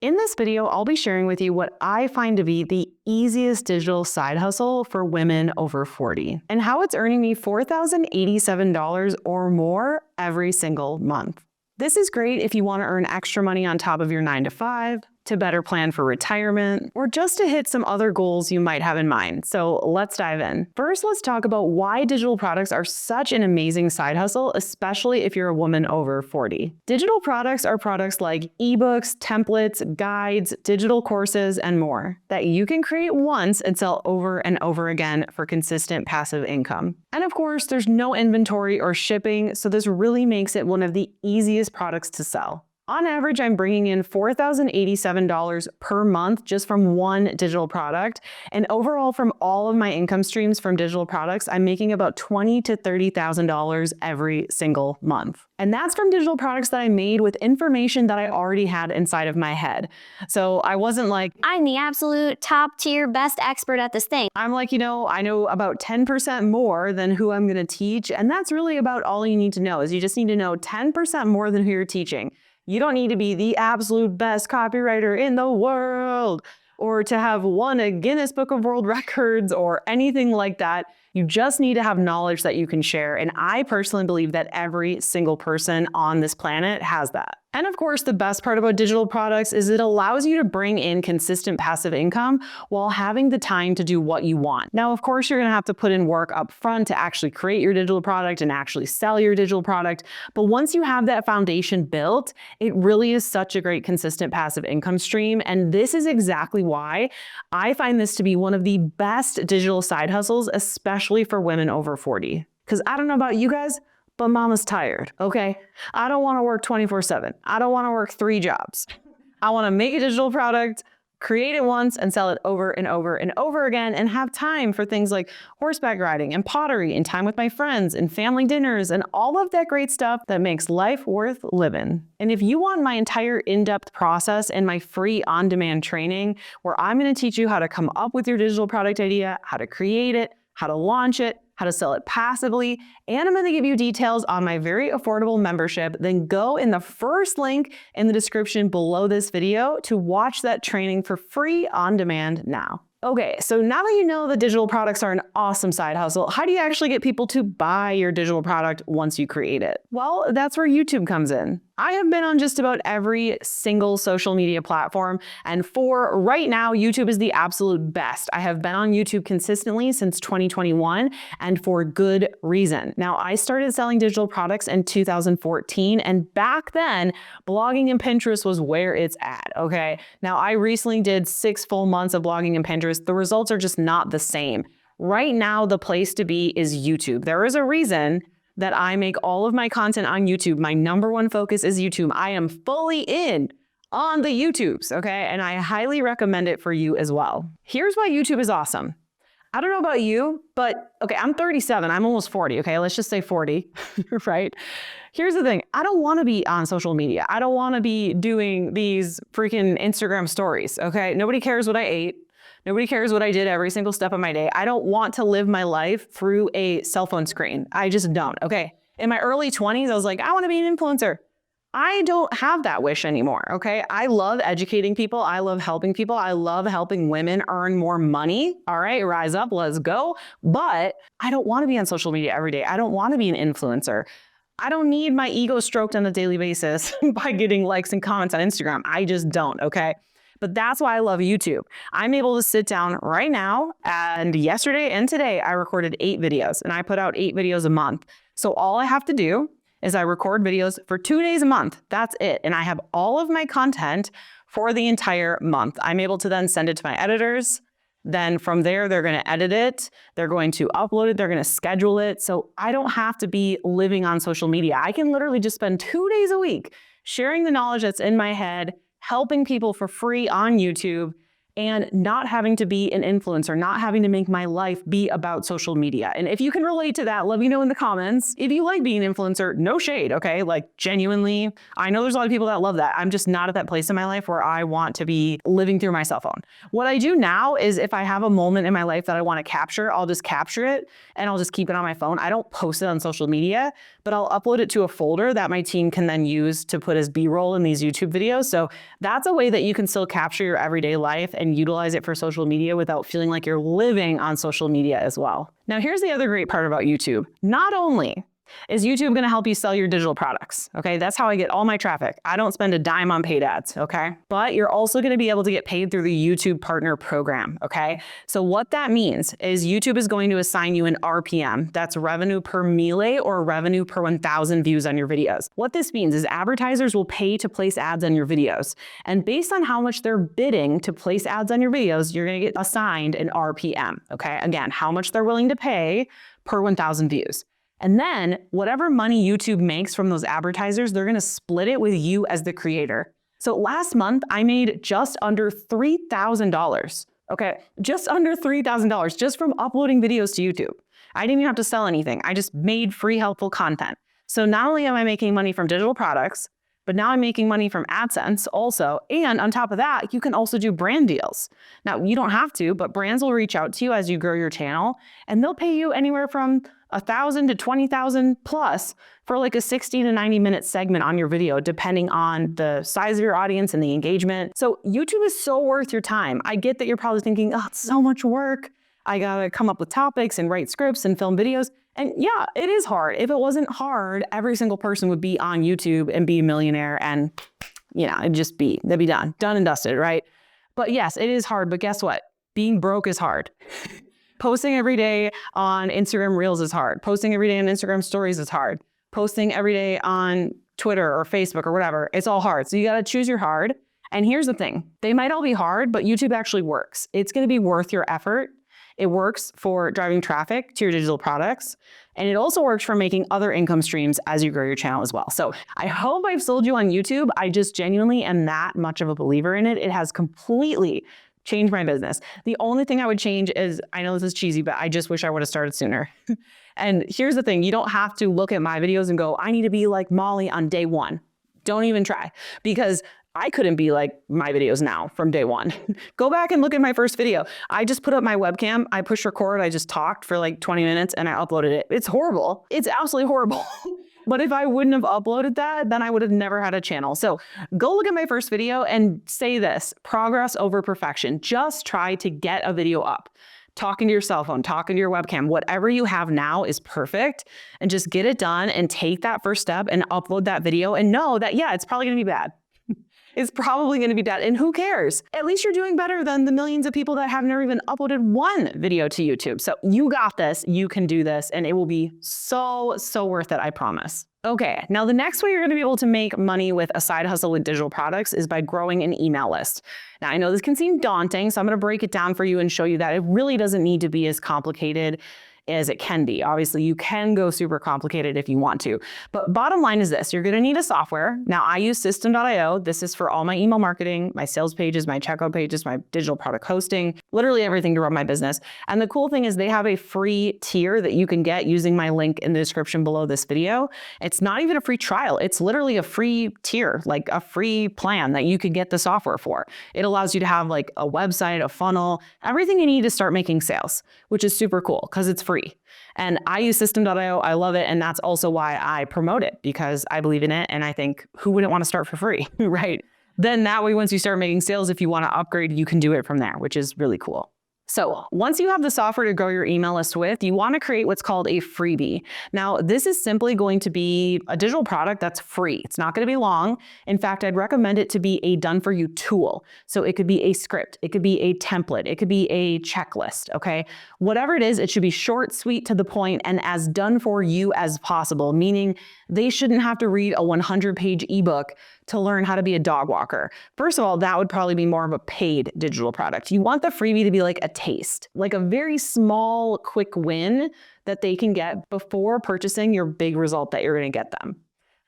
In this video, I'll be sharing with you what I find to be the easiest digital side hustle for women over 40 and how it's earning me $4,087 or more every single month. This is great if you want to earn extra money on top of your 9 to 5, to better plan for retirement, or just to hit some other goals you might have in mind. So let's dive in. First, let's talk about why digital products are such an amazing side hustle, especially if you're a woman over 40. Digital products are products like ebooks, templates, guides, digital courses, and more that you can create once and sell over and over again for consistent passive income. And of course, there's no inventory or shipping, so this really makes it one of the easiest products to sell. On average, I'm bringing in $4,087 per month just from one digital product. And overall, from all of my income streams from digital products, I'm making about $20,000 to $30,000 every single month. And that's from digital products that I made with information that I already had inside of my head. So I wasn't like, I'm the absolute top tier best expert at this thing. I'm like, I know about 10% more than who I'm going to teach. And that's really about all you need to know is you just need to know 10% more than who you're teaching. You don't need to be the absolute best copywriter in the world or to have won a Guinness Book of World Records or anything like that. You just need to have knowledge that you can share. And I personally believe that every single person on this planet has that. And of course, the best part about digital products is it allows you to bring in consistent passive income while having the time to do what you want. Now, of course, you're going to have to put in work up front to actually create your digital product and actually sell your digital product. But once you have that foundation built, it really is such a great consistent passive income stream. And this is exactly why I find this to be one of the best digital side hustles, especially for women over 40. Because I don't know about you guys, but mama's tired, okay? I don't want to work 24/7. I don't want to work 3 jobs. I want to make a digital product, create it once and sell it over and over and over again and have time for things like horseback riding and pottery and time with my friends and family dinners and all of that great stuff that makes life worth living. And if you want my entire in-depth process and my free on-demand training where I'm going to teach you how to come up with your digital product idea, how to create it, how to launch it, how to sell it passively, and I'm going to give you details on my very affordable membership, then go in the first link in the description below this video to watch that training for free on demand now. Okay, so now that you know that digital products are an awesome side hustle, how do you actually get people to buy your digital product once you create it? Well, that's where YouTube comes in. I have been on just about every single social media platform, and for right now, YouTube is the absolute best. I have been on YouTube consistently since 2021, and for good reason. Now, I started selling digital products in 2014, and back then, blogging and Pinterest was where it's at, okay? Now, I recently did 6 full months of blogging and Pinterest. The results are just not the same. Right now, the place to be is YouTube. There is a reason that I make all of my content on YouTube. My number one focus is YouTube. I am fully in on the YouTubes, okay? And I highly recommend it for you as well. Here's why YouTube is awesome. I don't know about you, but okay, I'm 37, I'm almost 40, okay? Let's just say 40, right? Here's the thing, I don't wanna be on social media. I don't wanna be doing these freaking Instagram stories, okay? Nobody cares what I ate. Nobody cares what I did every single step of my day. I don't want to live my life through a cell phone screen. I just don't, okay? In my early 20s, I was like, I wanna be an influencer. I don't have that wish anymore, okay? I love educating people. I love helping people. I love helping women earn more money. All right, rise up, let's go. But I don't wanna be on social media every day. I don't wanna be an influencer. I don't need my ego stroked on a daily basis by getting likes and comments on Instagram. I just don't, okay? But that's why I love YouTube. I'm able to sit down right now, and yesterday and today I recorded 8 videos and I put out 8 videos a month. So all I have to do is I record videos for 2 days a month. That's it. And I have all of my content for the entire month. I'm able to then send it to my editors. Then from there, they're going to edit it. They're going to upload it. They're going to schedule it. So I don't have to be living on social media. I can literally just spend 2 days a week sharing the knowledge that's in my head, helping people for free on YouTube, and not having to be an influencer, not having to make my life be about social media. And if you can relate to that, let me know in the comments. If you like being an influencer, no shade, okay? Like genuinely, I know there's a lot of people that love that. I'm just not at that place in my life where I want to be living through my cell phone. What I do now is if I have a moment in my life that I want to capture, I'll just capture it and I'll just keep it on my phone. I don't post it on social media, but I'll upload it to a folder that my team can then use to put as B-roll in these YouTube videos. So that's a way that you can still capture your everyday life and utilize it for social media without feeling like you're living on social media as well. Now, here's the other great part about YouTube. Not only is YouTube going to help you sell your digital products, okay? That's how I get all my traffic. I don't spend a dime on paid ads, okay? But you're also going to be able to get paid through the YouTube Partner Program, okay? So what that means is YouTube is going to assign you an RPM. That's revenue per mille or revenue per 1,000 views on your videos. What this means is advertisers will pay to place ads on your videos. And based on how much they're bidding to place ads on your videos, you're going to get assigned an RPM, okay? Again, how much they're willing to pay per 1,000 views. And then whatever money YouTube makes from those advertisers, they're gonna split it with you as the creator. So last month, I made just under $3,000, okay? Just under $3,000 just from uploading videos to YouTube. I didn't even have to sell anything. I just made free helpful content. So not only am I making money from digital products, but now I'm making money from AdSense also. And on top of that, you can also do brand deals. Now, you don't have to, but brands will reach out to you as you grow your channel, and they'll pay you anywhere from $1,000 to $20,000 plus for like a 60 to 90 minute segment on your video, depending on the size of your audience and the engagement. So YouTube is so worth your time. I get that you're probably thinking, oh, it's so much work. I gotta come up with topics and write scripts and film videos. And yeah, it is hard. If it wasn't hard, every single person would be on YouTube and be a millionaire and, you know, they'd be done and dusted, right? But yes, it is hard, but guess what? Being broke is hard. Posting every day on Instagram Reels is hard. Posting every day on Instagram Stories is hard. Posting every day on Twitter or Facebook or whatever, it's all hard. So you gotta choose your hard. And here's the thing, they might all be hard, but YouTube actually works. It's gonna be worth your effort. It works for driving traffic to your digital products. And it also works for making other income streams as you grow your channel as well. So I hope I've sold you on YouTube. I just genuinely am that much of a believer in it. It has completely changed my business. The only thing I would change is, I know this is cheesy, but I just wish I would have started sooner. And here's the thing, you don't have to look at my videos and go, I need to be like Molly on day one. Don't even try, because I couldn't be like my videos now from day one. Go back and look at my first video. I just put up my webcam, I pushed record, I just talked for like 20 minutes and I uploaded it. It's horrible. It's absolutely horrible. But if I wouldn't have uploaded that, then I would have never had a channel. So go look at my first video and say this, progress over perfection. Just try to get a video up. Talking to your cell phone, talking to your webcam, whatever you have now is perfect, and just get it done and take that first step and upload that video and know that, yeah, it's probably gonna be bad. It's probably going to be bad. And who cares? At least you're doing better than the millions of people that have never even uploaded one video to YouTube. So you got this, you can do this, and it will be so, so worth it, I promise. Okay, now the next way you're going to be able to make money with a side hustle with digital products is by growing an email list. Now I know this can seem daunting, so I'm going to break it down for you and show you that it really doesn't need to be as complicated as it can be. Obviously, you can go super complicated if you want to. But bottom line is this, you're gonna need a software. Now I use System.io. This is for all my email marketing, my sales pages, my checkout pages, my digital product hosting, literally everything to run my business. And the cool thing is they have a free tier that you can get using my link in the description below this video. It's not even a free trial. It's literally a free tier, like a free plan that you can get the software for. It allows you to have like a website, a funnel, everything you need to start making sales, which is super cool because it's free. And I use System.io, I love it, and that's also why I promote it, because I believe in it, and I think, who wouldn't want to start for free, right? Then that way, once you start making sales, if you want to upgrade, you can do it from there, which is really cool. So once you have the software to grow your email list with, you want to create what's called a freebie. Now, this is simply going to be a digital product that's free. It's not going to be long. In fact, I'd recommend it to be a done-for-you tool. So it could be a script, it could be a template, it could be a checklist, okay? Whatever it is, it should be short, sweet, to the point, and as done for you as possible, meaning they shouldn't have to read a 100-page ebook to learn how to be a dog walker. First of all, that would probably be more of a paid digital product. You want the freebie to be like a taste, like a very small, quick win that they can get before purchasing your big result that you're gonna get them.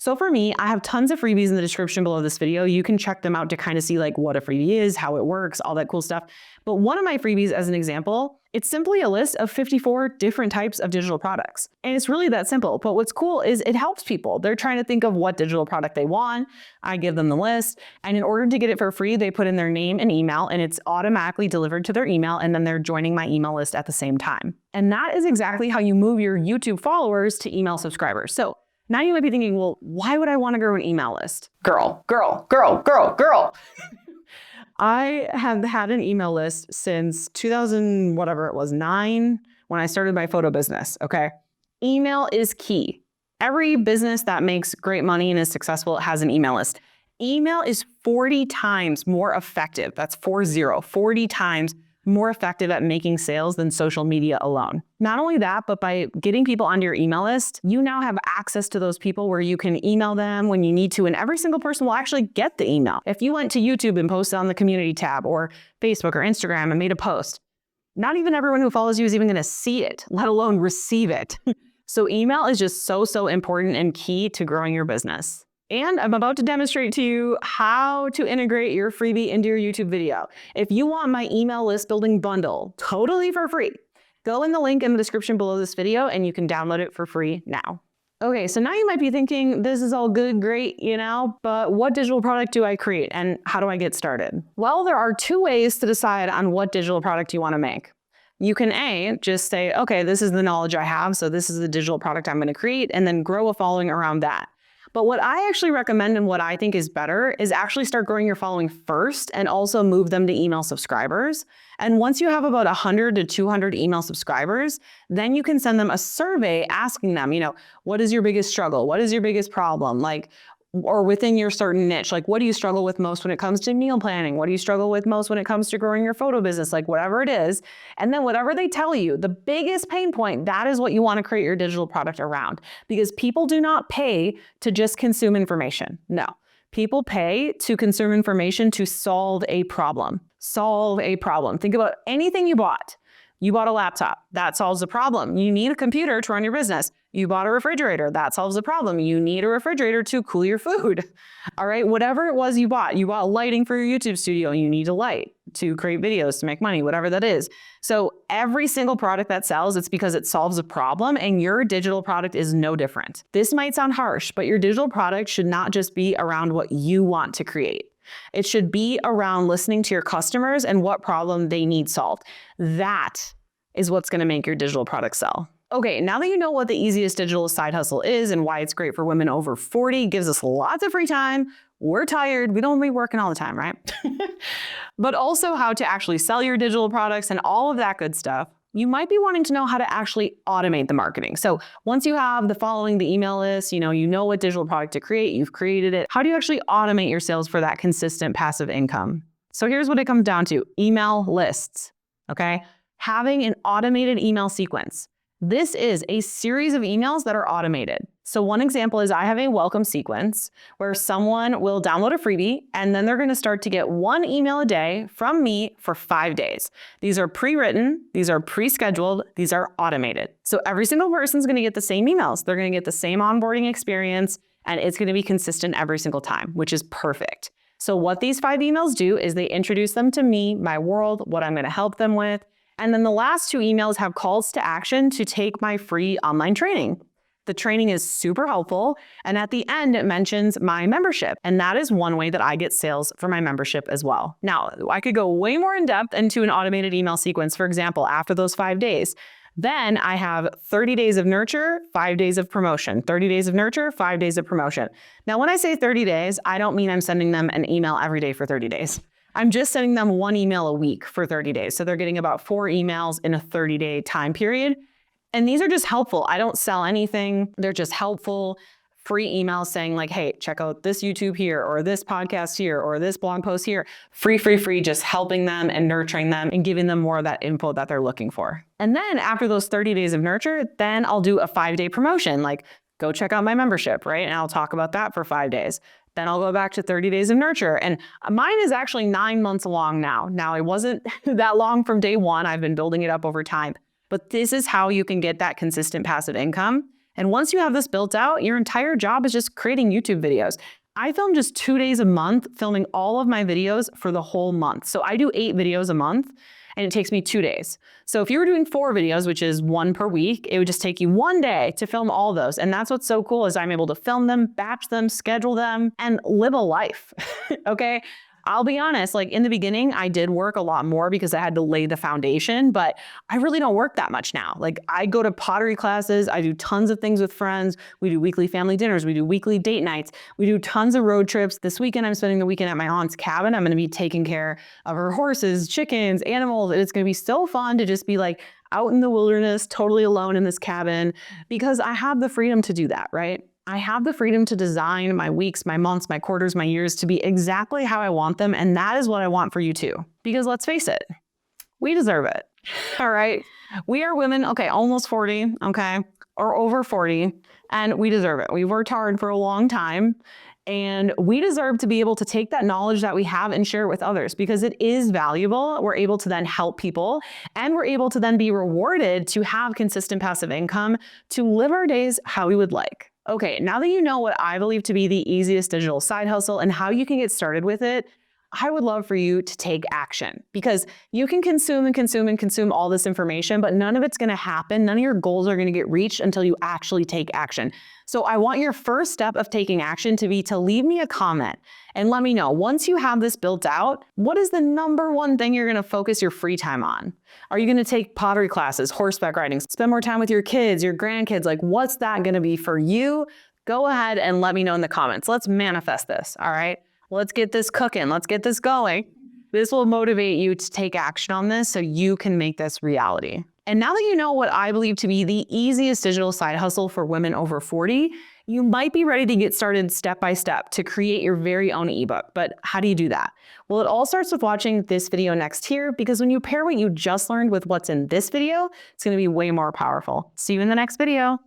So for me, I have tons of freebies in the description below this video. You can check them out to kind of see like what a freebie is, how it works, all that cool stuff. But one of my freebies, as an example, it's simply a list of 54 different types of digital products. And it's really that simple. But what's cool is it helps people. They're trying to think of what digital product they want. I give them the list. And in order to get it for free, they put in their name and email, and it's automatically delivered to their email. And then they're joining my email list at the same time. And that is exactly how you move your YouTube followers to email subscribers. So now you might be thinking, well, why would I want to grow an email list? Girl. I have had an email list since 2000, whatever it was, 9, when I started my photo business, okay? Email is key. Every business that makes great money and is successful has an email list. Email is 40 times more effective. That's 40 times more effective at making sales than social media alone. Not only that, but by getting people onto your email list, you now have access to those people where you can email them when you need to, and every single person will actually get the email. If you went to YouTube and posted on the community tab or Facebook or Instagram and made a post, not even everyone who follows you is even going to see it, let alone receive it. So email is just so important and key to growing your business. And I'm about to demonstrate to you how to integrate your freebie into your YouTube video. If you want my email list building bundle totally for free, go in the link in the description below this video and you can download it for free now. Okay, so now you might be thinking, this is all good, great, but what digital product do I create and how do I get started? Well, there are 2 ways to decide on what digital product you want to make. You can just say, okay, this is the knowledge I have, so this is the digital product I'm going to create, and then grow a following around that. But what I actually recommend and what I think is better is actually start growing your following first and also move them to email subscribers. And once you have about 100 to 200 email subscribers, then you can send them a survey asking them, what is your biggest struggle? What is your biggest problem? Or within your certain niche, what do you struggle with most when it comes to meal planning? What do you struggle with most when it comes to growing your photo business? Whatever it is. And then whatever they tell you, the biggest pain point, that is what you want to create your digital product around. Because people do not pay to just consume information. No, people pay to consume information to solve a problem. Solve a problem. Think about anything you bought. You bought a laptop, that solves a problem. You need a computer to run your business. You bought a refrigerator, that solves a problem. You need a refrigerator to cool your food. All right, whatever it was you bought lighting for your YouTube studio. You need a light to create videos, to make money, whatever that is. So every single product that sells, it's because it solves a problem, and your digital product is no different. This might sound harsh, but your digital product should not just be around what you want to create. It should be around listening to your customers and what problem they need solved. That is what's going to make your digital product sell. Okay, now that you know what the easiest digital side hustle is and why it's great for women over 40, gives us lots of free time. We're tired. We don't be working all the time, right? But also how to actually sell your digital products and all of that good stuff. You might be wanting to know how to actually automate the marketing. So once you have the following, the email list, you know what digital product to create, you've created it. How do you actually automate your sales for that consistent passive income? So here's what it comes down to: email lists, okay? Having an automated email sequence. This is a series of emails that are automated. So one example is I have a welcome sequence where someone will download a freebie and then they're going to start to get 1 email a day from me for 5 days. These are pre-written, these are pre-scheduled, these are automated. So every single person's going to get the same emails. They're going to get the same onboarding experience, and it's going to be consistent every single time, which is perfect. So what these 5 emails do is they introduce them to me, my world, what I'm going to help them with. And then the last 2 emails have calls to action to take my free online training. The training is super helpful. And at the end, it mentions my membership. And that is one way that I get sales for my membership as well. Now, I could go way more in depth into an automated email sequence. For example, after those 5 days, then I have 30 days of nurture, 5 days of promotion, 30 days of nurture, 5 days of promotion. Now, when I say 30 days, I don't mean I'm sending them an email every day for 30 days. I'm just sending them 1 email a week for 30 days. So they're getting about 4 emails in a 30-day time period. And these are just helpful. I don't sell anything. They're just helpful, free emails saying hey, check out this YouTube here, or this podcast here, or this blog post here. Free, just helping them and nurturing them and giving them more of that info that they're looking for. And then after those 30 days of nurture, then I'll do a 5-day promotion, go check out my membership, right? And I'll talk about that for 5 days. Then I'll go back to 30 days of nurture. And mine is actually 9 months long now. Now, it wasn't that long from day one. I've been building it up over time. But this is how you can get that consistent passive income And once you have this built out, your entire job is just creating YouTube videos. I film just 2 days a month, filming all of my videos for the whole month. So I do 8 videos a month, and it takes me 2 days. So if you were doing 4 videos, which is 1 per week, it would just take you 1 day to film all those. And that's what's so cool is I'm able to film them, batch them, schedule them, and live a life, okay? I'll be honest, like in the beginning, I did work a lot more because I had to lay the foundation, but I really don't work that much now. Like I go to pottery classes, I do tons of things with friends, we do weekly family dinners, we do weekly date nights, we do tons of road trips. This weekend, I'm spending the weekend at my aunt's cabin. I'm gonna be taking care of her horses, chickens, animals, and it's gonna be so fun to just be like out in the wilderness, totally alone in this cabin, because I have the freedom to do that, right? I have the freedom to design my weeks, my months, my quarters, my years to be exactly how I want them. And that is what I want for you too. Because let's face it, we deserve it. All right. We are women, okay, almost 40, okay, or over 40, and we deserve it. We've worked hard for a long time. And we deserve to be able to take that knowledge that we have and share it with others because it is valuable. We're able to then help people and we're able to then be rewarded to have consistent passive income to live our days how we would like. Okay, now that you know what I believe to be the easiest digital side hustle and how you can get started with it, I would love for you to take action because you can consume and consume and consume all this information, but none of it's gonna happen. None of your goals are gonna get reached until you actually take action. So I want your first step of taking action to be to leave me a comment and let me know, once you have this built out, what is the number one thing you're gonna focus your free time on? Are you gonna take pottery classes, horseback riding, spend more time with your kids, your grandkids? Like what's that gonna be for you? Go ahead and let me know in the comments. Let's manifest this, all right? Let's get this cooking. Let's get this going. This will motivate you to take action on this so you can make this reality. And now that you know what I believe to be the easiest digital side hustle for women over 40, you might be ready to get started step by step to create your very own ebook. But how do you do that? Well, it all starts with watching this video next here because when you pair what you just learned with what's in this video, it's going to be way more powerful. See you in the next video.